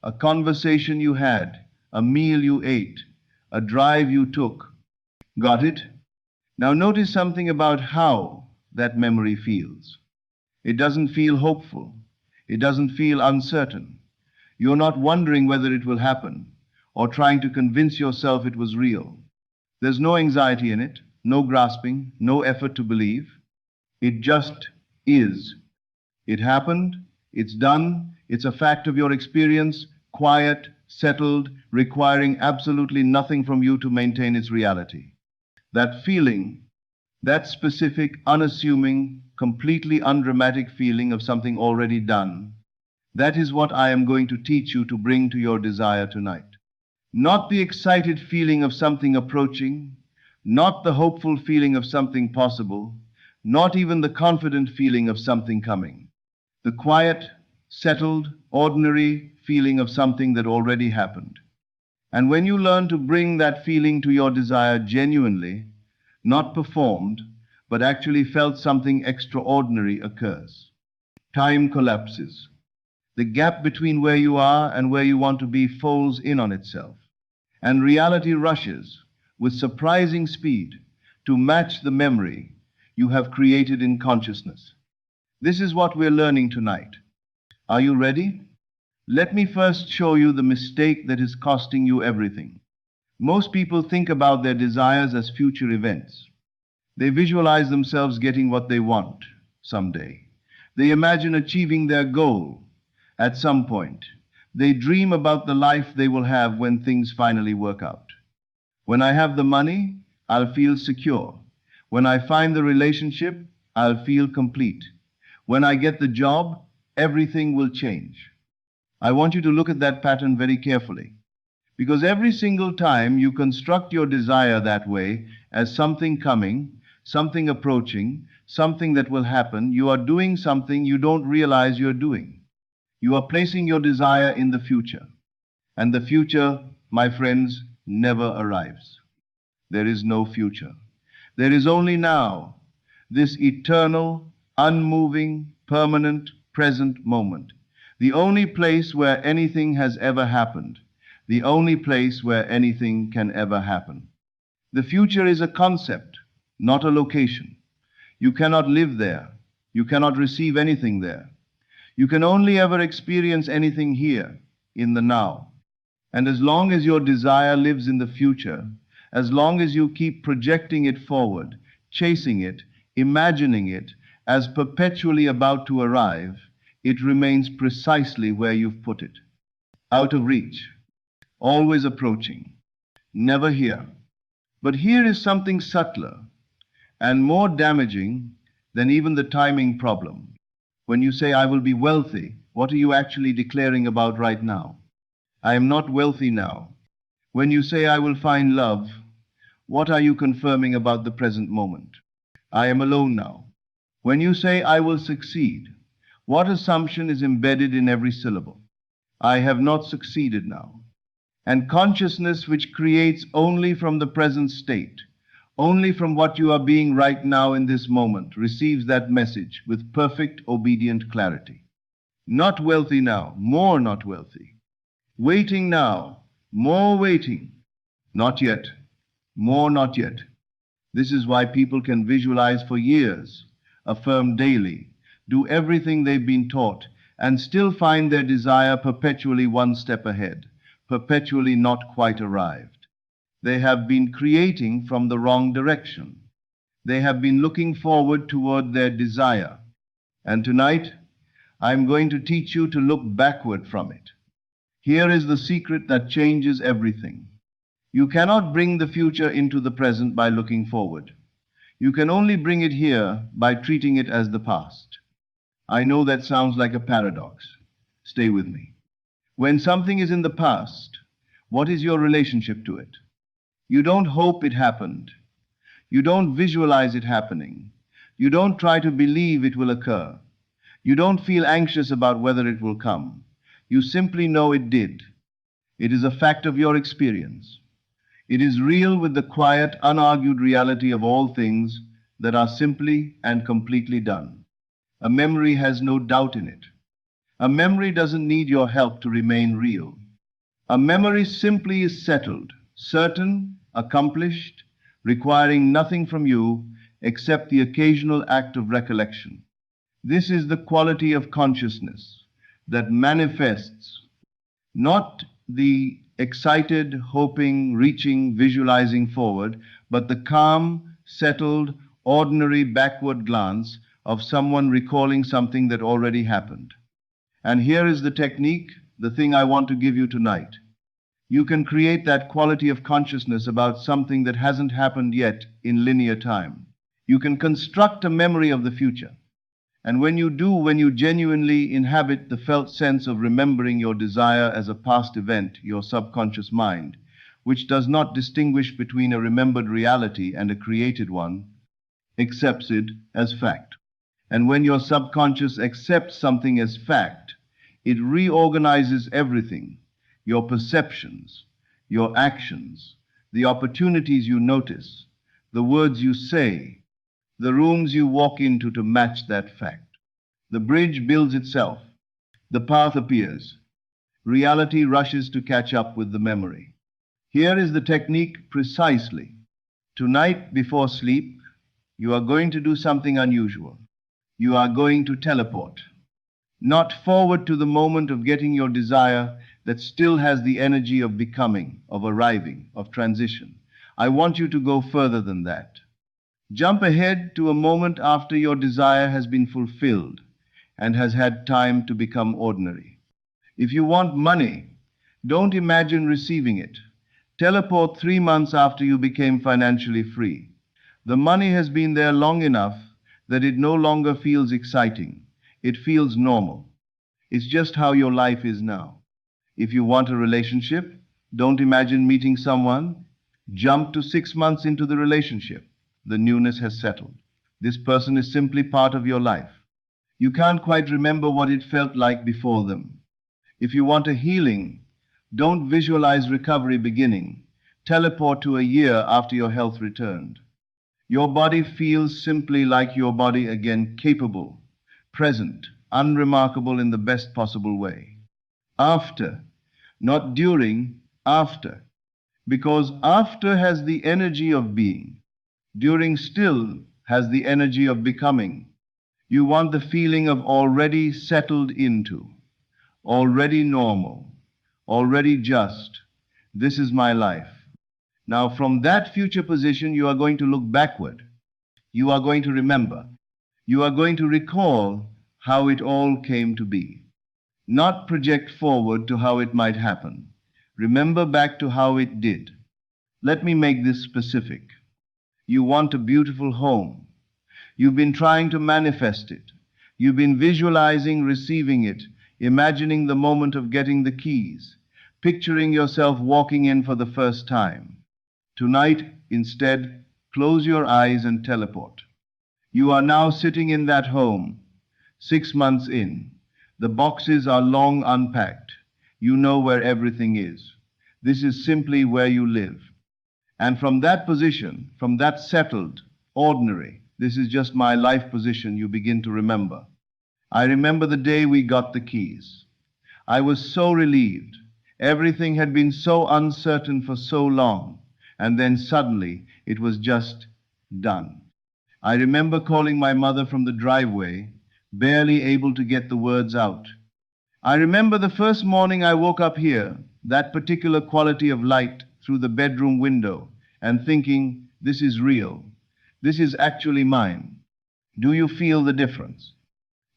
a conversation you had, a meal you ate, a drive you took. Got it? Now notice something about how that memory feels. It doesn't feel hopeful. It doesn't feel uncertain. You're not wondering whether it will happen or trying to convince yourself it was real. There's no anxiety in it, no grasping, no effort to believe. It just is. It happened, it's done, it's a fact of your experience, quiet, settled, requiring absolutely nothing from you to maintain its reality. That feeling, that specific, unassuming, completely undramatic feeling of something already done, that is what I am going to teach you to bring to your desire tonight. Not the excited feeling of something approaching, not the hopeful feeling of something possible, not even the confident feeling of something coming. The quiet, settled, ordinary feeling of something that already happened. And when you learn to bring that feeling to your desire genuinely, not performed, but actually felt, something extraordinary occurs. Time collapses. The gap between where you are and where you want to be folds in on itself, and reality rushes with surprising speed to match the memory you have created in consciousness. This is what we're learning tonight. Are you ready? Let me first show you the mistake that is costing you everything. Most people think about their desires as future events. They visualize themselves getting what they want someday. They imagine achieving their goal at some point. They dream about the life they will have when things finally work out. When I have the money, I'll feel secure. When I find the relationship, I'll feel complete. When I get the job, everything will change. I want you to look at that pattern very carefully, because every single time you construct your desire that way, as something coming, something approaching, something that will happen, you are doing something you don't realize you're doing. You are placing your desire in the future. And the future, my friends, never arrives. There is no future. There is only now, this eternal, unmoving, permanent, present moment. The only place where anything has ever happened. The only place where anything can ever happen. The future is a concept, not a location. You cannot live there. You cannot receive anything there. You can only ever experience anything here, in the now. And as long as your desire lives in the future, as long as you keep projecting it forward, chasing it, imagining it, as perpetually about to arrive, it remains precisely where you've put it. Out of reach, always approaching, never here. But here is something subtler and more damaging than even the timing problem. When you say, I will be wealthy, what are you actually declaring about right now? I am not wealthy now. When you say, I will find love, what are you confirming about the present moment? I am alone now. When you say, I will succeed, what assumption is embedded in every syllable? I have not succeeded now. And consciousness, which creates only from the present state, only from what you are being right now in this moment, receives that message with perfect, obedient clarity. Not wealthy now, more not wealthy. Waiting now, more waiting. Not yet, more not yet. This is why people can visualize for years, affirm daily, do everything they've been taught, and still find their desire perpetually one step ahead, perpetually not quite arrived. They have been creating from the wrong direction. They have been looking forward toward their desire. And tonight, I'm going to teach you to look backward from it. Here is the secret that changes everything. You cannot bring the future into the present by looking forward. You can only bring it here by treating it as the past. I know that sounds like a paradox. Stay with me. When something is in the past, what is your relationship to it? You don't hope it happened. You don't visualize it happening. You don't try to believe it will occur. You don't feel anxious about whether it will come. You simply know it did. It is a fact of your experience. It is real with the quiet, unargued reality of all things that are simply and completely done. A memory has no doubt in it. A memory doesn't need your help to remain real. A memory simply is settled, certain, accomplished, requiring nothing from you except the occasional act of recollection. This is the quality of consciousness that manifests not the excited, hoping, reaching, visualizing forward, but the calm, settled, ordinary backward glance of someone recalling something that already happened. And here is the technique, the thing I want to give you tonight. You can create that quality of consciousness about something that hasn't happened yet in linear time. You can construct a memory of the future. And when you do, when you genuinely inhabit the felt sense of remembering your desire as a past event, your subconscious mind, which does not distinguish between a remembered reality and a created one, accepts it as fact. And when your subconscious accepts something as fact, it reorganizes everything, your perceptions, your actions, the opportunities you notice, the words you say, the rooms you walk into to match that fact. The bridge builds itself. The path appears. Reality rushes to catch up with the memory. Here is the technique precisely. Tonight, before sleep, you are going to do something unusual. You are going to teleport. Not forward to the moment of getting your desire that still has the energy of becoming, of arriving, of transition. I want you to go further than that. Jump ahead to a moment after your desire has been fulfilled and has had time to become ordinary. If you want money, don't imagine receiving it. Teleport 3 months after you became financially free. The money has been there long enough that it no longer feels exciting. It feels normal. It's just how your life is now. If you want a relationship, don't imagine meeting someone. Jump to 6 months into the relationship. The newness has settled. This person is simply part of your life. You can't quite remember what it felt like before them. If you want a healing, don't visualize recovery beginning. Teleport to a year after your health returned. Your body feels simply like your body again, capable, present, unremarkable in the best possible way. After, not during, after. Because after has the energy of being. During still has the energy of becoming. You want the feeling of already settled into, already normal, already just. This is my life. Now, from that future position, you are going to look backward. You are going to remember. You are going to recall how it all came to be. Not project forward to how it might happen. Remember back to how it did. Let me make this specific. You want a beautiful home. You've been trying to manifest it. You've been visualizing receiving it, imagining the moment of getting the keys, picturing yourself walking in for the first time. Tonight, instead, close your eyes and teleport. You are now sitting in that home, 6 months in. The boxes are long unpacked. You know where everything is. This is simply where you live. And from that position, from that settled, ordinary, this is just my life position, you begin to remember. I remember the day we got the keys. I was so relieved. Everything had been so uncertain for so long, and then suddenly it was just done. I remember calling my mother from the driveway, barely able to get the words out. I remember the first morning I woke up here, that particular quality of light through the bedroom window, and thinking, this is real. This is actually mine. Do you feel the difference?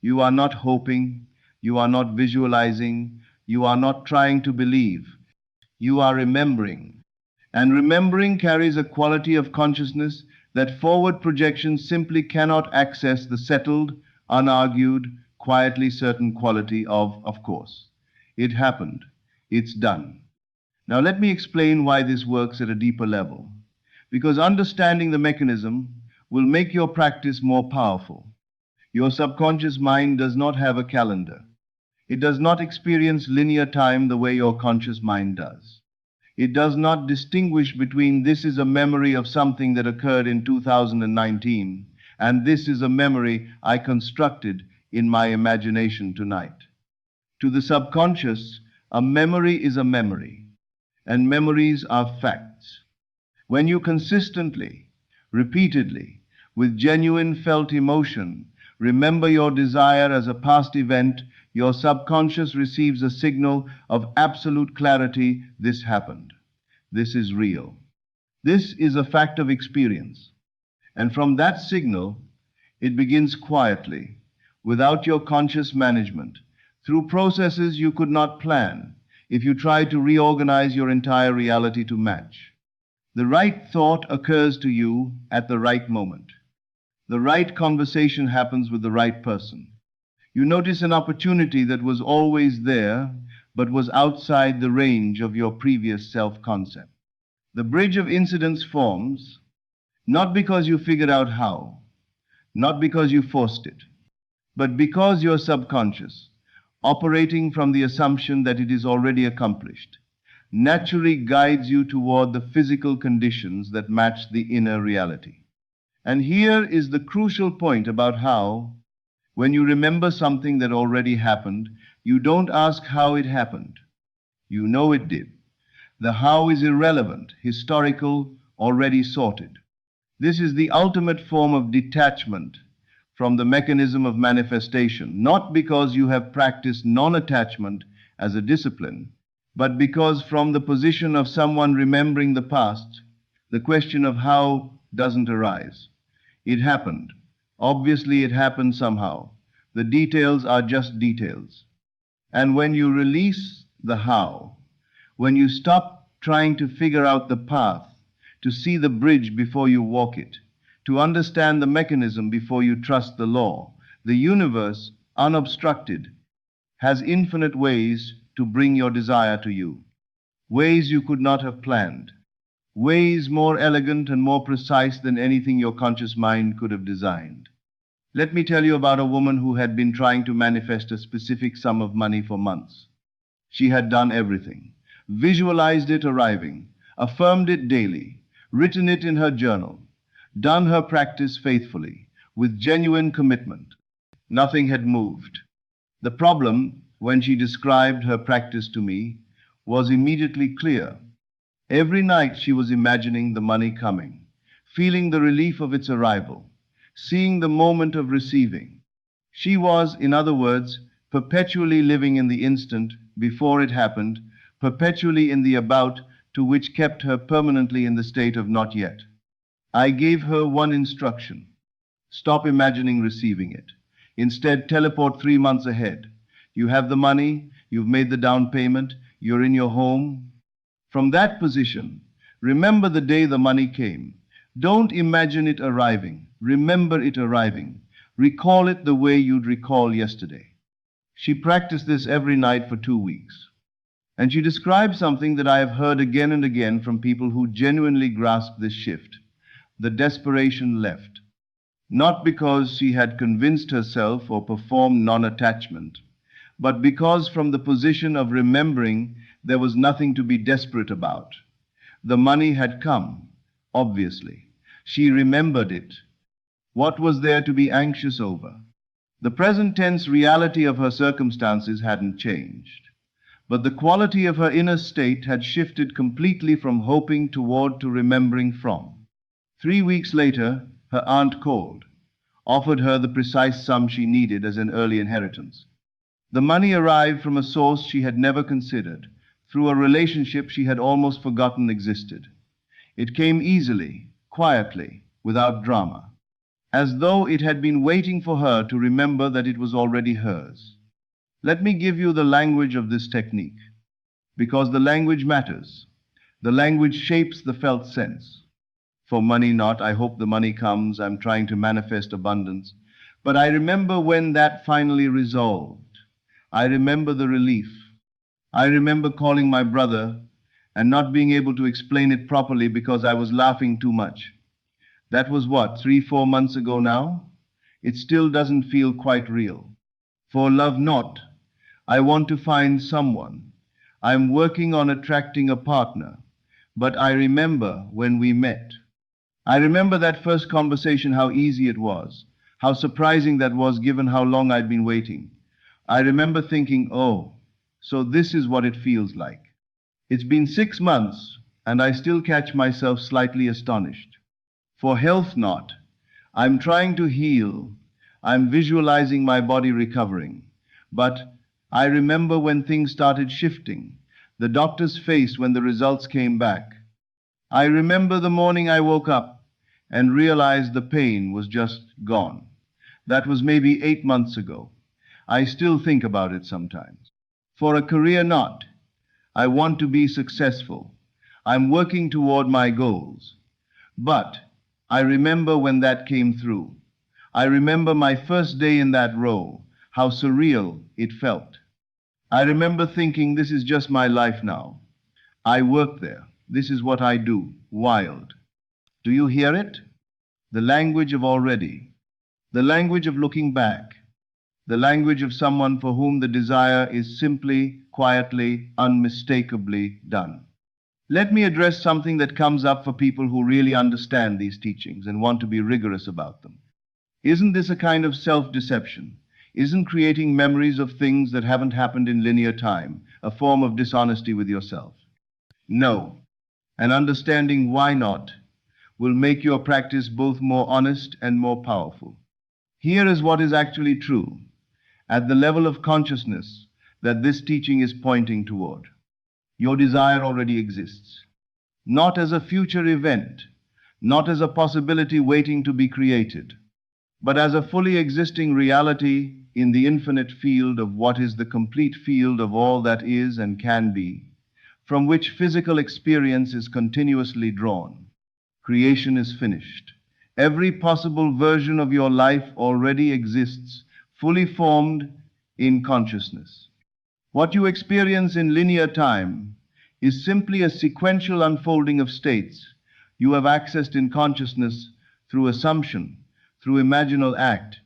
You are not hoping, you are not visualizing, you are not trying to believe. You are remembering. And remembering carries a quality of consciousness that forward projection simply cannot access the settled, unargued, quietly certain quality of course. It happened. It's done. Now let me explain why this works at a deeper level. Because understanding the mechanism will make your practice more powerful. Your subconscious mind does not have a calendar. It does not experience linear time the way your conscious mind does. It does not distinguish between this is a memory of something that occurred in 2019 and this is a memory I constructed in my imagination tonight. To the subconscious, a memory is a memory, and memories are facts. When you consistently, repeatedly, with genuine felt emotion, remember your desire as a past event, your subconscious receives a signal of absolute clarity: this happened. This is real. This is a fact of experience. And from that signal, it begins quietly, without your conscious management, through processes you could not plan if you tried to reorganize your entire reality to match. The right thought occurs to you at the right moment. The right conversation happens with the right person. You notice an opportunity that was always there, but was outside the range of your previous self-concept. The bridge of incidents forms not because you figured out how, not because you forced it, but because your subconscious, operating from the assumption that it is already accomplished, naturally guides you toward the physical conditions that match the inner reality. And here is the crucial point about how, when you remember something that already happened, you don't ask how it happened. You know it did. The how is irrelevant, historical, already sorted. This is the ultimate form of detachment from the mechanism of manifestation, not because you have practiced non-attachment as a discipline, but because from the position of someone remembering the past, the question of how doesn't arise. It happened. Obviously, it happened somehow. The details are just details. And when you release the how, when you stop trying to figure out the path, to see the bridge before you walk it, to understand the mechanism before you trust the law, the universe, unobstructed, has infinite ways to bring your desire to you. Ways you could not have planned. Ways more elegant and more precise than anything your conscious mind could have designed. Let me tell you about a woman who had been trying to manifest a specific sum of money for months. She had done everything, visualized it arriving, affirmed it daily, written it in her journal, done her practice faithfully, with genuine commitment. Nothing had moved. The problem, when she described her practice to me, was immediately clear. Every night she was imagining the money coming, feeling the relief of its arrival, seeing the moment of receiving. She was, in other words, perpetually living in the instant before it happened, perpetually in the about, to which kept her permanently in the state of not yet. I gave her one instruction: stop imagining receiving it. Instead, teleport 3 months ahead. You have the money, you've made the down payment, you're in your home. From that position, remember the day the money came. Don't imagine it arriving. Remember it arriving. Recall it the way you'd recall yesterday. She practiced this every night for 2 weeks. And she described something that I have heard again and again from people who genuinely grasped this shift. The desperation left. Not because she had convinced herself or performed non-attachment, but because from the position of remembering there was nothing to be desperate about. The money had come, obviously. She remembered it. What was there to be anxious over? The present tense reality of her circumstances hadn't changed, but the quality of her inner state had shifted completely from hoping toward to remembering from. 3 weeks later, her aunt called, offered her the precise sum she needed as an early inheritance. The money arrived from a source she had never considered, through a relationship she had almost forgotten existed. It came easily, quietly, without drama, as though it had been waiting for her to remember that it was already hers. Let me give you the language of this technique, because the language matters. The language shapes the felt sense. For money not, I hope the money comes, I'm trying to manifest abundance. But I remember when that finally resolved. I remember the relief. I remember calling my brother and not being able to explain it properly because I was laughing too much. That was what, 3-4 months ago now? It still doesn't feel quite real. For love not, I want to find someone. I'm working on attracting a partner. But I remember when we met. I remember that first conversation, how easy it was, how surprising that was given how long I'd been waiting. I remember thinking, oh, so this is what it feels like. It's been 6 months, and I still catch myself slightly astonished. For health, not. I'm trying to heal. I'm visualizing my body recovering. But I remember when things started shifting, the doctor's face when the results came back. I remember the morning I woke up and realized the pain was just gone. That was maybe 8 months ago. I still think about it sometimes. For a career, not. I want to be successful. I'm working toward my goals. But I remember when that came through. I remember my first day in that role, how surreal it felt. I remember thinking, this is just my life now. I work there. This is what I do. Wild. Do you hear it? The language of already. The language of looking back. The language of someone for whom the desire is simply, quietly, unmistakably done. Let me address something that comes up for people who really understand these teachings and want to be rigorous about them. Isn't this a kind of self-deception? Isn't creating memories of things that haven't happened in linear time a form of dishonesty with yourself? No. And understanding why not will make your practice both more honest and more powerful. Here is what is actually true at the level of consciousness that this teaching is pointing toward. Your desire already exists, not as a future event, not as a possibility waiting to be created, but as a fully existing reality in the infinite field of what is the complete field of all that is and can be, from which physical experience is continuously drawn. Creation is finished. Every possible version of your life already exists, fully formed in consciousness. What you experience in linear time is simply a sequential unfolding of states you have accessed in consciousness through assumption, through imaginal act,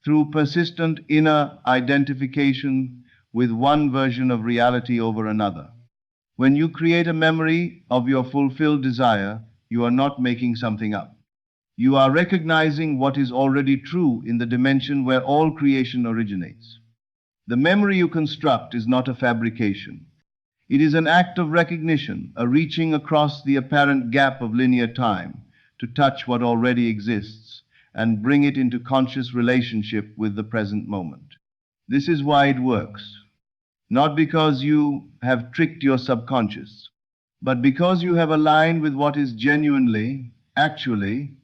through persistent inner identification with one version of reality over another. When you create a memory of your fulfilled desire, you are not making something up. You are recognizing what is already true in the dimension where all creation originates. The memory you construct is not a fabrication. It is an act of recognition, a reaching across the apparent gap of linear time to touch what already exists and bring it into conscious relationship with the present moment. This is why it works. Not because you have tricked your subconscious, but because you have aligned with what is genuinely, actually,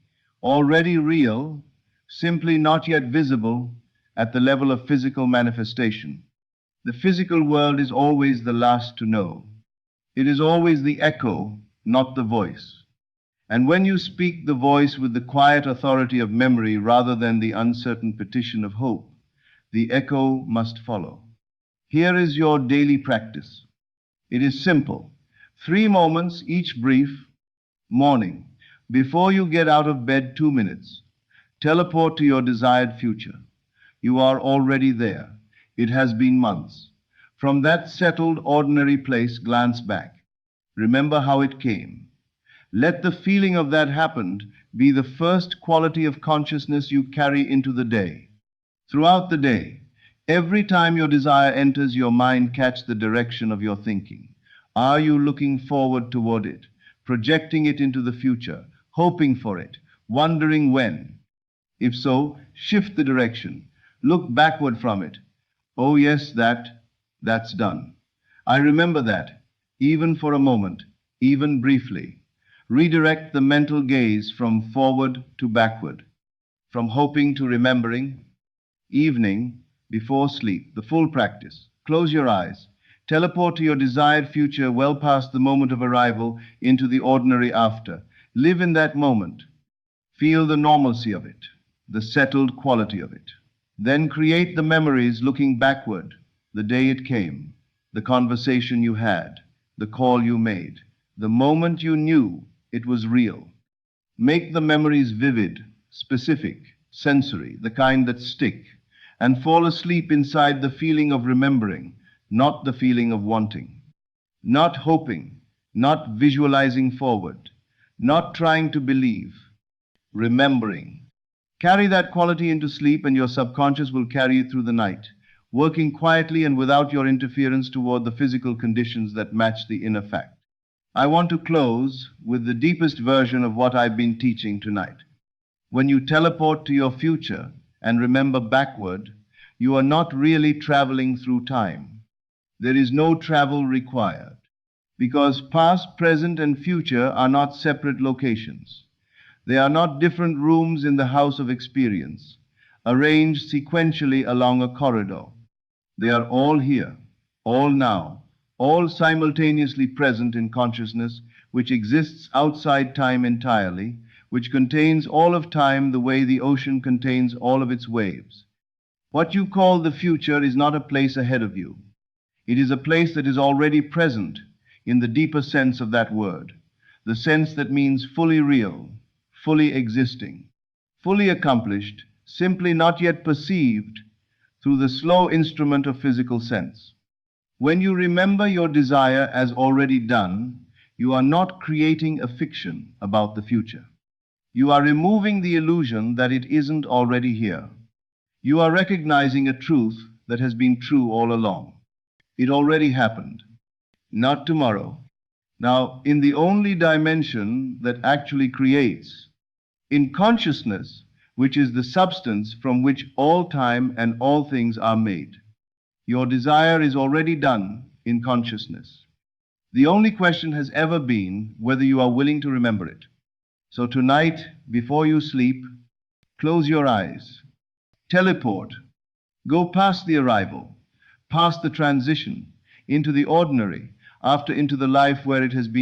already real, simply not yet visible at the level of physical manifestation. The physical world is always the last to know. It is always the echo, not the voice. And when you speak the voice with the quiet authority of memory rather than the uncertain petition of hope, the echo must follow. Here is your daily practice. It is simple. 3 moments, each brief. Morning. Before you get out of bed, 2 minutes. Teleport to your desired future. You are already there. It has been months. From that settled, ordinary place, glance back. Remember how it came. Let the feeling of that happened be the first quality of consciousness you carry into the day. Throughout the day, every time your desire enters your mind, catch the direction of your thinking. Are you looking forward toward it, projecting it into the future, hoping for it, wondering when? If so, shift the direction. Look backward from it. Oh yes, that's done. I remember that, even for a moment, even briefly. Redirect the mental gaze from forward to backward, from hoping to remembering. Evening, before sleep, the full practice. Close your eyes. Teleport to your desired future well past the moment of arrival into the ordinary after. Live in that moment. Feel the normalcy of it, the settled quality of it. Then create the memories looking backward, the day it came, the conversation you had, the call you made, the moment you knew it was real. Make the memories vivid, specific, sensory, the kind that stick, and fall asleep inside the feeling of remembering, not the feeling of wanting. Not hoping, not visualizing forward, not trying to believe, remembering. Carry that quality into sleep, and your subconscious will carry you through the night. working quietly and without your interference toward the physical conditions that match the inner fact. I want to close with the deepest version of what I've been teaching tonight. When you teleport to your future and remember backward, you are not really traveling through time. There is no travel required, because past, present, and future are not separate locations. They are not different rooms in the house of experience, arranged sequentially along a corridor. They are all here, all now, all simultaneously present in consciousness, which exists outside time entirely, which contains all of time the way the ocean contains all of its waves. What you call the future is not a place ahead of you. It is a place that is already present in the deeper sense of that word, the sense that means fully real, fully existing, fully accomplished, simply not yet perceived through the slow instrument of physical sense. When you remember your desire as already done, you are not creating a fiction about the future. You are removing the illusion that it isn't already here. You are recognizing a truth that has been true all along. It already happened. Not tomorrow. Now, in the only dimension that actually creates, in consciousness, which is the substance from which all time and all things are made. Your desire is already done in consciousness. The only question has ever been whether you are willing to remember it. So tonight, before you sleep, close your eyes, teleport, go past the arrival, past the transition, into the ordinary, after into the life where it has been